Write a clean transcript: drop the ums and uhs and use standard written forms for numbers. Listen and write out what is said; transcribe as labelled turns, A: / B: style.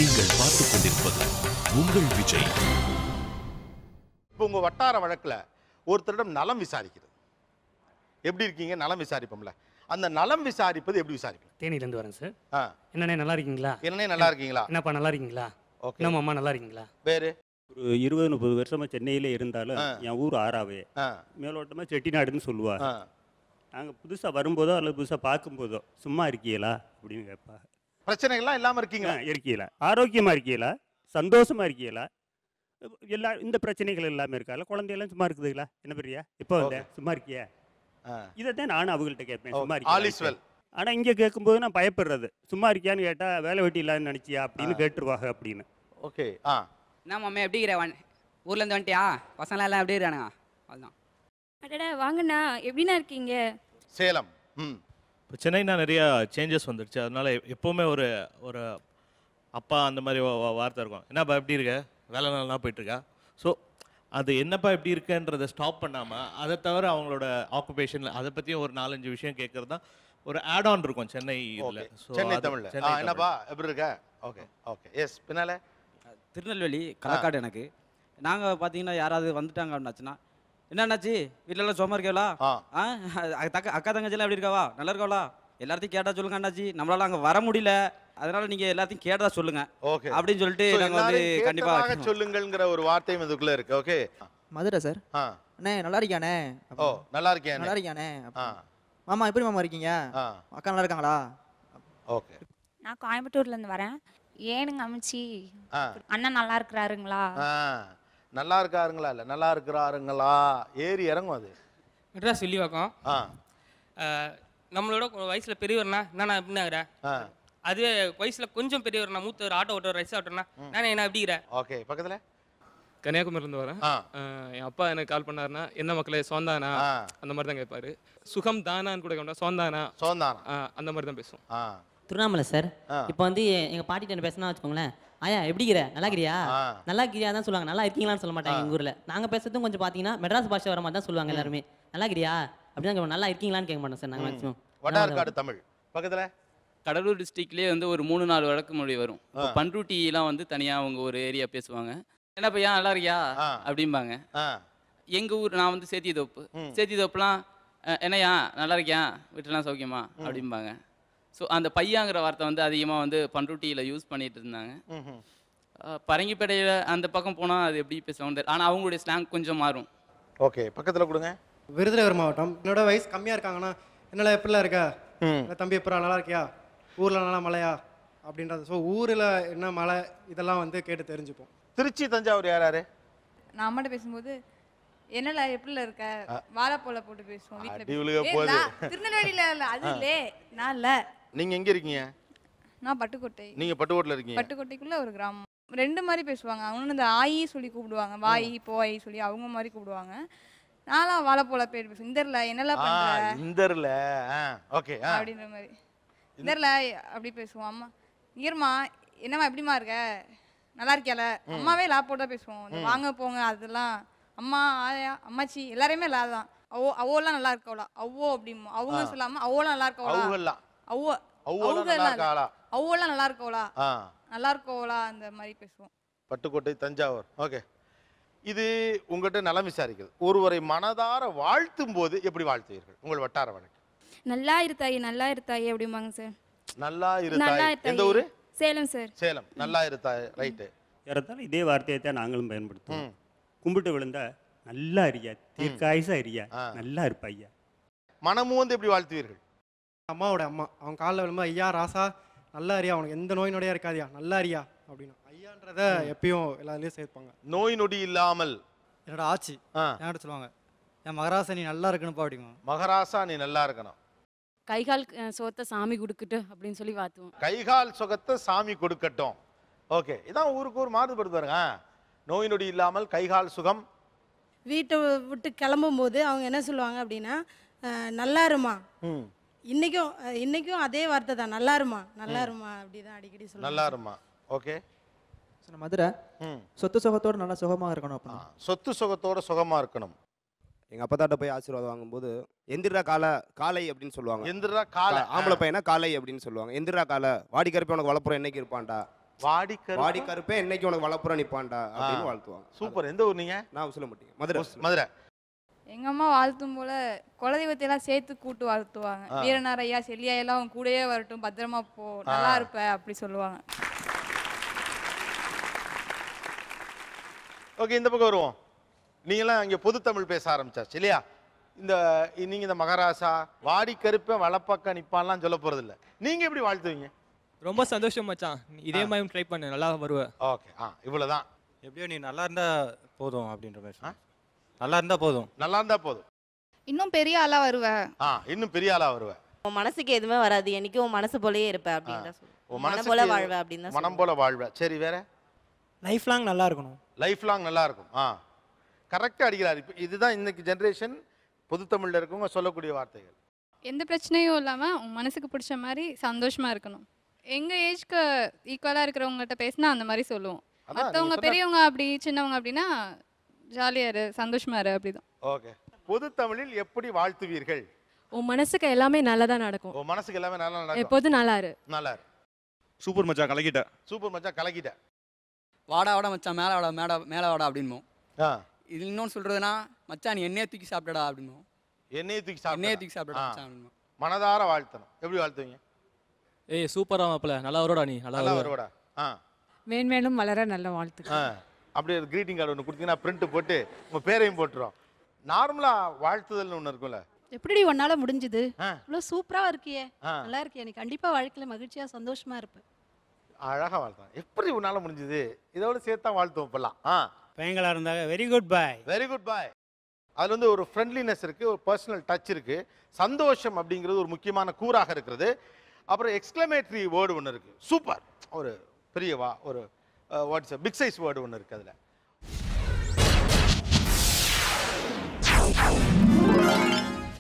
A: நீங்கள் பார்த்துக் கொண்டிருப்பது உங்கள் விஜய்.
B: இப்போ உங்க வட்டார வழக்குல ஒருத்தரிடம் நலம் விசாரிக்கிறது. எப்படி இருக்கீங்க நலம் விசாரிப்போம்ல, அந்த நலம் விசாரிப்பது எப்படி விசாரிப்பீங்க?
C: தேனியிலேருந்து வரேன் சார். என்னண்ணே நல்லா இருக்கீங்களா?
B: என்னண்ணே நல்லா இருக்கீங்களா?
C: என்னப்பா நல்லா இருக்கீங்களா?
B: ஓகே.
C: என்னம்மா அம்மா நல்லா இருக்கீங்களா?
B: வேறு
D: ஒரு 20-30 வருஷமா சென்னையிலே இருந்தாலும் என் ஊர் ஆறாவே மேலோட்டமாக செட்டிநாடுன்னு சொல்லுவாங்க. நாங்கள் புதுசாக வரும்போதோ அல்லது புதுசாக பார்க்கும்போதோ சும்மா இருக்கீங்களா அப்படின்னு கேட்பாங்க.
B: பிரச்சனைகள்லாம் இல்லாமல் இருக்கீங்களா?
D: இருக்கீங்களா, ஆரோக்கியமாக இருக்கீங்களா, சந்தோஷமாக இருக்கீங்களா, எல்லா இந்த பிரச்சனைகள் எல்லாமே இருக்கால, குழந்தையெல்லாம் சும்மா இருக்குதுங்களா, என்ன பெரியா இப்போ வந்தேன் சும்மா இருக்கியா, இதைத்தான் நானும் அவங்கள்ட்ட கேட்பேன் சும்மா இருக்கீங்க. ஆனால் இங்கே கேட்கும்போது நான் பயப்படுறது, சும்மா இருக்கியான்னு கேட்டால் வேலை வெட்டி இல்லான்னு நினச்சியா அப்படின்னு கேட்டுருவாங்க அப்படின்னு.
B: ஓகே.
E: என்ன மாமே எப்படி இருக்கிற ஊர்லேருந்து வந்துட்டியா? பசங்களாம் எல்லாம் எப்படி இருக்கிறானுங்க? அதுதான்.
F: அடடா வாங்கண்ணா, எப்படிண்ணா இருக்கீங்க?
B: சேலம்.
G: இப்போ சென்னைனா நிறையா சேஞ்சஸ் வந்துடுச்சு. அதனால எப்போவுமே ஒரு ஒரு அப்பா அந்த மாதிரி வார்த்தை இருக்கும். என்னப்பா எப்படி இருக்க, வேலை நல்லா போயிட்டுருக்கா. ஸோ அது என்னப்பா எப்படி இருக்குன்றதை ஸ்டாப் பண்ணாமல் அதை தவிர அவங்களோட ஆக்குபேஷனில் அதை பற்றியும் ஒரு 4-5 விஷயம் கேட்குறது தான் ஒரு ஆட் ஆன் இருக்கும் சென்னை இதில்.
B: சென்னை தமிழில் என்னப்பா எப்படி இருக்க? Okay okay. எஸ். பின்னால
H: திருநெல்வேலி களக்காடு. எனக்கு நாங்கள் பார்த்தீங்கன்னா யாராவது வந்துட்டாங்க அப்படின்னாச்சுன்னா, என்னன்னாச்சு வீட்டிலலாம் சும்மா இருக்கேவா, அக்கா தங்கச்சிலாம் எப்படி இருக்காவா, நல்லா இருக்காவா, எல்லாத்தையும் கேட்டால் சொல்லுங்க அண்ணாச்சி, நம்மளால அங்கே வர முடியல, அதனால நீங்கள் எல்லாத்தையும் கேட்டதா சொல்லுங்க அப்படின்னு சொல்லிட்டு நாங்கள் வந்து கண்டிப்பாக
B: சொல்லுங்கள்ங்கிற ஒரு வார்த்தையும் இதுக்குள்ளே இருக்கு. ஓகே.
I: மதுரை சார். அண்ணே நல்லா இருக்கியாண்ணே?
B: ஓ நல்லா இருக்கேன்.
I: நல்லா இருக்கியாண்ணே? மாமா எப்படி மாமா இருக்கீங்க? அக்கா நல்லா இருக்காங்களா?
B: ஓகே.
F: நான் கோயம்புத்தூர்லேருந்து வரேன். ஏனுங்க அமிச்சி, அண்ணன் நல்லா இருக்கிறாருங்களா?
B: நல்லா இருக்காருங்களா இல்லை நல்லா இருக்கிறாருங்களா ஏறி இறங்கும். அது
J: மெட்ராஸ் வில்லிவாக்கம். நம்மளோட வயசில் பெரியவர்னா என்னண்ணா எப்படின்னாங்கிற, அதுவே வயசில் கொஞ்சம் பெரியவர்னா மூத்தவர் ஆட்டோ ஓட்டுவர் ரைஸ் ஆட்டோன்னா நான் என்ன எப்படிங்கிற.
B: ஓகே. பக்கத்தில்
J: கன்னியாகுமரியிலேருந்து வரேன். என் அப்பா எனக்கு கால் பண்ணாருன்னா என்ன மக்களே சோந்தானா அந்த மாதிரி தான் கேட்பாரு. சுகம் தானான்னு கூட கேட்டா சோந்தானா அந்த மாதிரி தான் பேசுவோம்.
K: திருவண்ணாமலை சார். இப்போ வந்து எங்கள் பாட்டிகிட்ட பேசினா வச்சுக்கோங்களேன், ஆயா எப்படிங்கிற, நல்லா இருக்கிறியா, நல்லா இருக்கிறியா தான் சொல்லுவாங்க, நல்லா இருக்கீங்களான்னு சொல்ல மாட்டாங்க. எங்கள் ஊரில் நாங்கள் பேசுறதும் கொஞ்சம் பார்த்தீங்கன்னா மெட்ராஸ் பாஷை வர மாதிரி தான் சொல்லுவாங்க எல்லாருமே. நல்லா இருக்கிறியா அப்படின்னா நல்லா இருக்கீங்களான்னு கேட்க மாட்டோம் சார் நாங்கள் மேக்ஸிமம்.
B: வட்டாரக்காடு தமிழ். பக்கத்தில்
E: கடலூர் டிஸ்ட்ரிக்ட்லேயே வந்து ஒரு 3-4 வழக்கு மொழி வரும். பண்ருட்டிலாம் வந்து தனியாக அவங்க ஒரு ஏரியா பேசுவாங்க. என்ன பையன் நல்லா இருக்கியா அப்படிம்பாங்க. எங்கள் ஊர் நான் வந்து சேத்திதோப்புலாம் என்னையா நல்லா இருக்கியா, வீட்டெல்லாம் சௌக்கியமா அப்படிம்பாங்க. ஸோ அந்த பையாங்கிற வார்த்தை வந்து அதிகமாக வந்து பண்ருட்டியில் யூஸ் பண்ணிட்டு இருந்தாங்க. பரங்கிப்பேட்டையில் அந்த பக்கம் போனால் அது எப்படி பேசுவாங்க, ஆனால் அவங்களுடைய ஸ்லாங் கொஞ்சம் மாறும்.
B: ஓகே. பக்கத்தில் கொடுங்க.
L: விருதுநகர் மாவட்டம். என்னோட வயசு கம்மியாக இருக்காங்கன்னா என்னால் எப்படிலாம் இருக்கா, தம்பி எப்படா நல்லா இருக்கியா, ஊரில் நல்லா மழையா அப்படின்றது. ஸோ ஊரில் என்ன மழை இதெல்லாம் வந்து கேட்டு தெரிஞ்சுப்போம்.
B: திருச்சி தஞ்சாவூர் யார் யார்?
F: நான் அம்மாட்ட பேசும்போது என்னல எப்படில இருக்க, வாழைப்போல போட்டு பேசுவோம் வீட்டில். திருநெல்வேலியில் இல்லை அது இல்லை, நான் இல்லை.
B: நீங்கள் எங்கே இருக்கீங்க?
F: நான் பட்டுக்கோட்டை.
B: நீங்கள் பட்டுக்கோட்டையில் இருக்கீங்க?
F: பட்டுக்கோட்டைக்குள்ளே ஒரு கிராமம். 2 மாதிரி பேசுவாங்க. அவங்க இந்த ஆயி சொல்லி கூப்பிடுவாங்க, வாய் போய் சொல்லி அவங்க மாதிரி கூப்பிடுவாங்க. நான்லாம் வாழைப்போல பேர் பேசுவேன். இந்தர்ல என்னெல்லாம் பண்ணுற,
B: இந்தர்ல ஓகே
F: அப்படின்ற மாதிரி இந்தர்ல அப்படி பேசுவோம். அம்மா ஈரமா என்னம்மா எப்படிமா இருக்க, நல்லா இருக்கியால, அம்மாவே லா போட்டா பேசுவோம். வாங்க போங்க அதெல்லாம் அம்மா ஆயா அம்மாச்சி எல்லாரையுமே லா தான். அவோலாம் நல்லா இருக்கவளா, அவ்வோ அப்படிமோ, அவங்க சொல்லாம அவோலாம் நல்லா இருக்கவளா, அவ்வோலாம் நல்லா இருக்கவளா, நல்லா இருக்கவளா அந்த மாதிரி பேசுவோம்.
B: பட்டுக்கோட்டை தஞ்சாவூர். ஓகே. இது உங்கள்கிட்ட நலம் விசாரிக்கிறது. ஒருவரை மனதார வாழ்த்தும் போது எப்படி வாழ்த்துவீர்கள் உங்கள் வட்டார வழக்கு?
F: நல்லா இருத்தாயி நல்லா இருத்தாயி அப்படிம்பாங்க சார்.
B: நல்லா இருத்தாயி. எந்த ஊரு?
F: சேலம் சார்.
B: சேலம். நல்லா இருத்தாயி. ரைட்டு.
D: ஏறத்தாலும் இதே வார்த்தையை தான் நாங்களும் பயன்படுத்துவோம். கும்பிட்டு விழுந்தா நல்லா இருக்கியா, தீர்க்காயுசா இருக்கியா, நல்லா இருப்பா ஐயா.
B: மனமும் வந்து எப்படி வாழ்த்துவீர்கள்?
L: அம்மாவோட அம்மா அவங்க காலில் விழும்பா, ஐயா ராசா நல்லா அறியா, அவனுக்கு எந்த நோய் நொடியா இருக்காதியா, நல்லா அறியா அப்படின்னா ஐயான்றத எப்பயும் எல்லாத்துலேயும் சேர்ப்பாங்க.
B: நோய் நொடி இல்லாமல்.
I: என்னோட ஆச்சி என்கிட்ட சொல்லுவாங்க, என் மகராசா நீ நல்லா இருக்கணும்ப்பா அப்படிங்க.
B: மகராசா நீ நல்லா இருக்கணும்.
M: கைகால் சுகத்தை சாமி கொடுக்கட்டு அப்படின்னு சொல்லி வாழ்த்துவோம்.
B: கைகால் சுகத்தை சாமி கொடுக்கட்டும். ஓகே. இதான் ஊருக்கு ஊர் மாறுபடுது பாருங்க. நோய் நொடி இல்லாமல் கைகால் சுகம்.
N: வீட்டை விட்டு கிளம்பும் போது அவங்க என்ன சொல்லுவாங்க அப்படின்னா, நல்லா இருமா, இன்னைக்கும் அதே வார்த்தை தான், நல்லா இருமா நல்லா இருமா அப்படிதான் அடிக்கடி சொல்லுவாங்க.
B: நல்லா இருமா. ஓகே.
I: மதுரை. சொத்து சுகத்தோட நல்லா சுகமாக இருக்கணும்.
B: சொத்து சுகத்தோட சுகமா இருக்கணும்.
O: எங்கள் அப்பத்தாட்ட போய் ஆசீர்வாதம் வாங்கும்போது எந்திரா காலை அப்படின்னு சொல்லுவாங்க.
B: எந்திரா காலை.
O: ஆம்பளை பையனா காலை அப்படின்னு சொல்லுவாங்க. எந்திரா காலை, வாடி கருப்பி உனக்கு வளப்புறம் என்னைக்கு இருப்பான்டா வாடி கருப்பே என்னைக்கு உனக்கு வளப்புற நிப்பான்டா அப்படின்னு வாழ்த்துவாங்க.
B: சூப்பர். எந்த ஊர் நீங்க?
O: நான் சொல்ல மாட்டேங்க, மதுரை.
B: மதுரை.
F: எங்க அம்மா வாழ்த்தும் போல குலதெய்வத்தை எல்லாம் சேர்த்து கூட்டு வாழ்த்துவாங்க. வீரனாரையா செல்லியா எல்லாம் உன் கூடயே வரட்டும், பத்திரமா போ, நல்லா இருப்ப அப்படி சொல்லுவாங்க.
B: ஓகே, இந்த பக்கம் வருவோம். நீங்களாம் இங்கே பொது தமிழ் பேச ஆரம்பிச்சாச்சு இல்லையா? நீங்க இந்த மகாராசா வாடி கருப்பை வளப்பக்கம் நிப்பான்லாம் சொல்ல போறது இல்லை. நீங்க எப்படி வாழ்த்துவீங்க?
P: ரொம்ப சந்தோஷம் மச்சான், இதே மாதிரி ட்ரை பண்ணு, நல்லா வருவேன்.
B: ஓகே, இவ்வளவுதான்.
Q: எப்படியோ நீ நல்லா இருந்தா போதும் அப்படின்ற மாதிரி. நல்லா இருந்தா போதும்.
B: நல்லா இருந்தா போதும்.
F: இன்னும் பெரிய ஆளா வருவ.
B: இன்னும் பெரிய ஆளா வருவ.
R: உன் மனசுக்கு எதுவுமே வராது, என்னைக்கும் உன் மனசு போலயே இருப்ப அப்படின்னு தான் சொல்லுவேன்.
B: உன்
R: மனம் போல வாழ்வ அப்படின்னு தான்
B: மனம் போல வாழ்வ. சரி, வேற?
L: லைஃப் லாங் நல்லா இருக்கணும்.
B: லைஃப் லாங் நல்லா இருக்கும். கரெக்டாக அடிக்கிறார். இப்போ இதுதான் இன்னைக்கு ஜென்ரேஷன் பொது தமிழில் இருக்கவங்க சொல்லக்கூடிய வார்த்தைகள்.
S: எந்த பிரச்சனையும் இல்லாமல் உன் மனசுக்கு பிடிச்ச மாதிரி சந்தோஷமாக இருக்கணும். எங்கள் ஏஜ்க்கு ஈக்குவலாக இருக்கிறவங்ககிட்ட பேசினா அந்த மாதிரி சொல்லுவோம். மற்றவங்க பெரியவங்க அப்படி சின்னவங்க அப்படின்னா ஜாலியாக இரு, சந்தோஷமா இரு, அப்படிதான்.
B: ஓகே. பொது தமிழில் எப்படி வாழ்த்துவீர்கள்?
M: உன் மனசுக்கு எல்லாமே நல்லதா நடக்கும்.
B: உன் மனசுக்கு எல்லாமே நல்லா நடக்கும்.
M: எப்போதும் நல்லா இரு.
B: நல்லா இரு.
Q: சூப்பர் மச்சான் கலக்கிட்ட.
B: சூப்பர் மச்சான் கலக்கிட்ட.
T: வாடா வாடா மச்சான் மேலே வாடா மேலே வாடா அப்படின்போம். இது இன்னொன்று சொல்றதுன்னா மச்சான் நீ எண்ணெயை தூக்கி சாப்பிடடா அப்படின்போம்.
B: எண்ணெயை தூக்கி
T: சாப்பிடடா மச்சான்.
B: மனதார வாழ்த்தணும். எப்படி வாழ்த்துவீங்க?
P: ஏய் சூப்பரா மாப்ள, நல்லா வருடா நீ,
B: நல்லா வருடா.
M: மேன்மேலும் வளர நல்ல வாழ்த்து.
B: அப்படியே கிரீட்டிங் கார்டு ஒன்று கொடுத்தீங்கன்னா பிரிண்ட் போட்டு உங்கள் பேரையும் போட்டுரும். நார்மலாக வாழ்த்துதல்னு ஒன்று இருக்கும்ல.
U: எப்படி உன்னால முடிஞ்சுது? இவ்வளோ சூப்பராக இருக்கியே, நல்லா இருக்கியே, நீ கண்டிப்பாக வாழ்க்கையில் மகிழ்ச்சியாக சந்தோஷமா இருப்பேன்.
B: அழகாக வாழ்த்தான். எப்படி உன்னால் முடிஞ்சுது? இதோட சேர்த்தா வாழ்த்துவோம் இப்பெல்லாம்.
V: பையங்களாக இருந்தாங்க வெரி குட் பாய்.
B: வெரி குட் பாய். அதில் வந்து ஒரு ஃப்ரெண்ட்லினஸ் இருக்குது, ஒரு பர்சனல் டச் இருக்குது. சந்தோஷம் அப்படிங்கிறது ஒரு முக்கியமான கூறாக இருக்கிறது. அப்புறம் எக்ஸ்க்ளமேட்டரி வேர்டு ஒன்று இருக்குது, சூப்பர். ஒரு பெரியவா, ஒரு வாட்ஸ் பிக் சைஸ் வேர்டு ஒன்று இருக்குது அதில்.